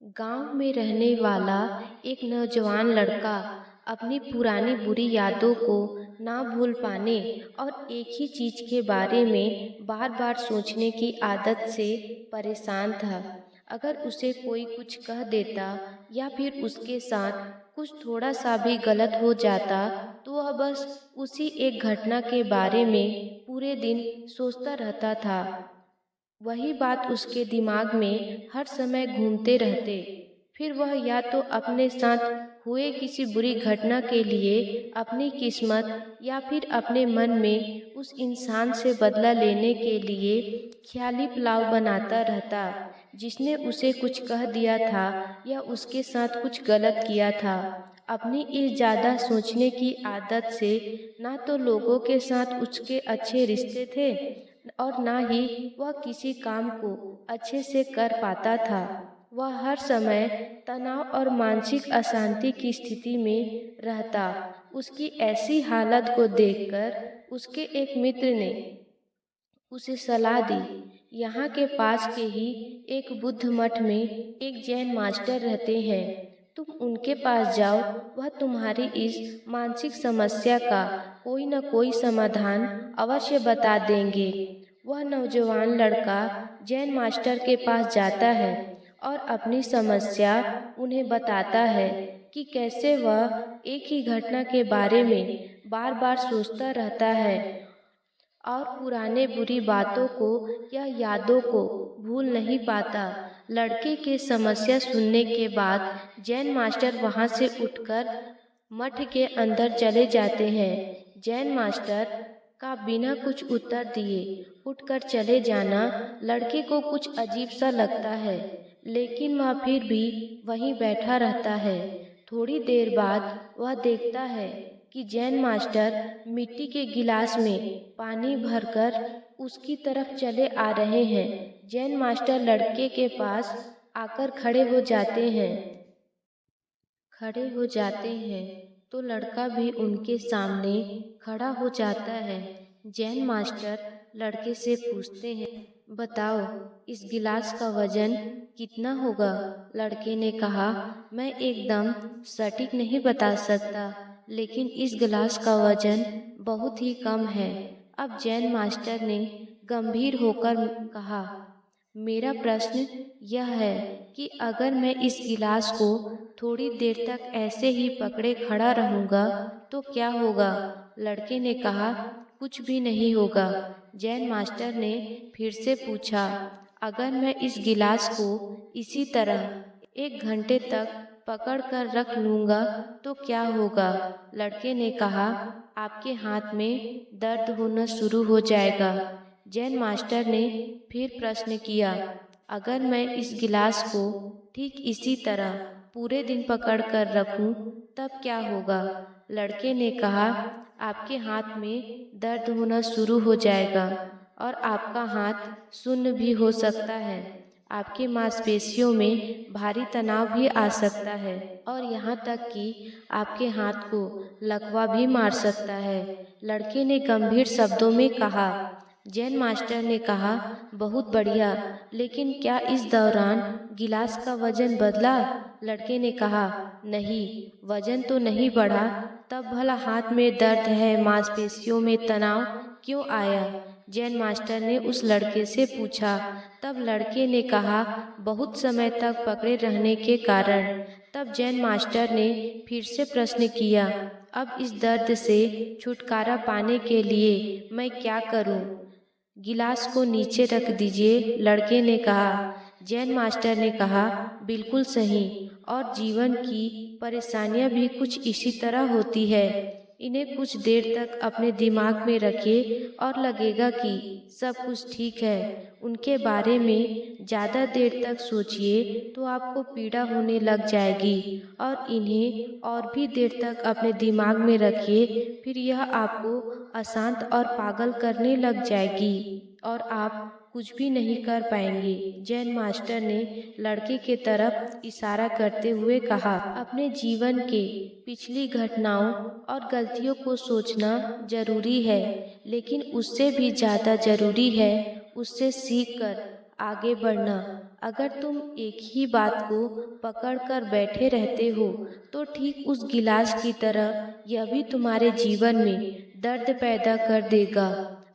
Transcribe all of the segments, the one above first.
गांव में रहने वाला एक नौजवान लड़का अपनी पुरानी बुरी यादों को ना भूल पाने और एक ही चीज के बारे में बार बार सोचने की आदत से परेशान था। अगर उसे कोई कुछ कह देता या फिर उसके साथ कुछ थोड़ा सा भी गलत हो जाता तो वह बस उसी एक घटना के बारे में पूरे दिन सोचता रहता था। वही बात उसके दिमाग में हर समय घूमते रहते। फिर वह या तो अपने साथ हुए किसी बुरी घटना के लिए अपनी किस्मत या फिर अपने मन में उस इंसान से बदला लेने के लिए ख्याली पुलाव बनाता रहता जिसने उसे कुछ कह दिया था या उसके साथ कुछ गलत किया था। अपनी इस ज़्यादा सोचने की आदत से ना तो लोगों के साथ उसके अच्छे रिश्ते थे और ना ही वह किसी काम को अच्छे से कर पाता था। वह हर समय तनाव और मानसिक अशांति की स्थिति में रहता। उसकी ऐसी हालत को देखकर उसके एक मित्र ने उसे सलाह दी। यहाँ के पास के ही एक बुद्ध मठ में एक जैन मास्टर रहते हैं, तुम उनके पास जाओ, वह तुम्हारी इस मानसिक समस्या का कोई न कोई समाधान अवश्य बता देंगे। वह नौजवान लड़का जैन मास्टर के पास जाता है और अपनी समस्या उन्हें बताता है कि कैसे वह एक ही घटना के बारे में बार बार सोचता रहता है और पुराने बुरी बातों को या यादों को भूल नहीं पाता। लड़के के समस्या सुनने के बाद जैन मास्टर वहां से उठकर मठ के अंदर चले जाते हैं। जैन मास्टर का बिना कुछ उत्तर दिए उठकर चले जाना लड़के को कुछ अजीब सा लगता है, लेकिन वह फिर भी वहीं बैठा रहता है। थोड़ी देर बाद वह देखता है कि जैन मास्टर मिट्टी के गिलास में पानी भरकर उसकी तरफ चले आ रहे हैं। जैन मास्टर लड़के के पास आकर खड़े हो जाते हैं तो लड़का भी उनके सामने खड़ा हो जाता है। जैन मास्टर लड़के से पूछते हैं, बताओ इस गिलास का वजन कितना होगा? लड़के ने कहा, मैं एकदम सटीक नहीं बता सकता, लेकिन इस गिलास का वजन बहुत ही कम है। अब जैन मास्टर ने गंभीर होकर कहा, मेरा प्रश्न यह है कि अगर मैं इस गिलास को थोड़ी देर तक ऐसे ही पकड़े खड़ा रहूंगा तो क्या होगा? लड़के ने कहा, कुछ भी नहीं होगा। जैन मास्टर ने फिर से पूछा, अगर मैं इस गिलास को इसी तरह 1 घंटे तक पकड़ कर रख लूंगा तो क्या होगा? लड़के ने कहा, आपके हाथ में दर्द होना शुरू हो जाएगा। जैन मास्टर ने फिर प्रश्न किया, अगर मैं इस गिलास को ठीक इसी तरह पूरे दिन पकड़ कर रखूं तब क्या होगा? लड़के ने कहा, आपके हाथ में दर्द होना शुरू हो जाएगा और आपका हाथ सुन्न भी हो सकता है। आपके मांसपेशियों में भारी तनाव भी आ सकता है और यहाँ तक कि आपके हाथ को लकवा भी मार सकता है। लड़के ने गंभीर शब्दों में कहा। जैन मास्टर ने कहा, बहुत बढ़िया, लेकिन क्या इस दौरान गिलास का वजन बदला? लड़के ने कहा, नहीं, वजन तो नहीं बढ़ा, तब भला हाथ में दर्द है, मांसपेशियों में तनाव क्यों आया? जैन मास्टर ने उस लड़के से पूछा। तब लड़के ने कहा, बहुत समय तक पकड़े रहने के कारण। तब जैन मास्टर ने फिर से प्रश्न किया, अब इस दर्द से छुटकारा पाने के लिए मैं क्या करूं? गिलास को नीचे रख दीजिए, लड़के ने कहा। जैन मास्टर ने कहा, बिल्कुल सही, और जीवन की परेशानियां भी कुछ इसी तरह होती है। इन्हें कुछ देर तक अपने दिमाग में रखिए और लगेगा कि सब कुछ ठीक है। उनके बारे में ज़्यादा देर तक सोचिए तो आपको पीड़ा होने लग जाएगी और इन्हें और भी देर तक अपने दिमाग में रखिए, फिर यह आपको अशांत और पागल करने लग जाएगी और आप कुछ भी नहीं कर पाएंगे। जैन मास्टर ने लड़के के तरफ इशारा करते हुए कहा, अपने जीवन के पिछली घटनाओं और गलतियों को सोचना जरूरी है, लेकिन उससे भी ज्यादा जरूरी है उससे सीख कर आगे बढ़ना। अगर तुम एक ही बात को पकड़ कर बैठे रहते हो तो ठीक उस गिलास की तरह यह भी तुम्हारे जीवन में दर्द पैदा कर देगा।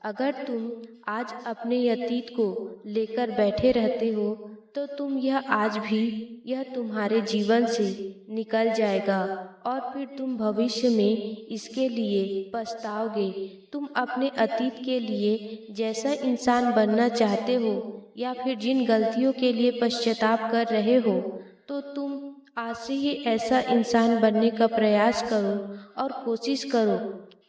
अगर तुम आज अपने अतीत को लेकर बैठे रहते हो तो तुम यह आज भी यह तुम्हारे जीवन से निकल जाएगा और फिर तुम भविष्य में इसके लिए पछताओगे। तुम अपने अतीत के लिए जैसा इंसान बनना चाहते हो या फिर जिन गलतियों के लिए पश्चाताप कर रहे हो तो तुम आज से ही ऐसा इंसान बनने का प्रयास करो और कोशिश करो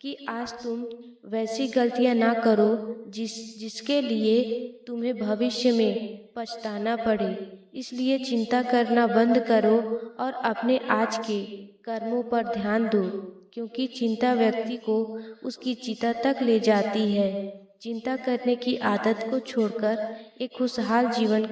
कि आज तुम वैसी गलतियां ना करो जिसके लिए तुम्हें भविष्य में पछताना पड़े। इसलिए चिंता करना बंद करो और अपने आज के कर्मों पर ध्यान दो, क्योंकि चिंता व्यक्ति को उसकी चिता तक ले जाती है। चिंता करने की आदत को छोड़कर एक खुशहाल जीवन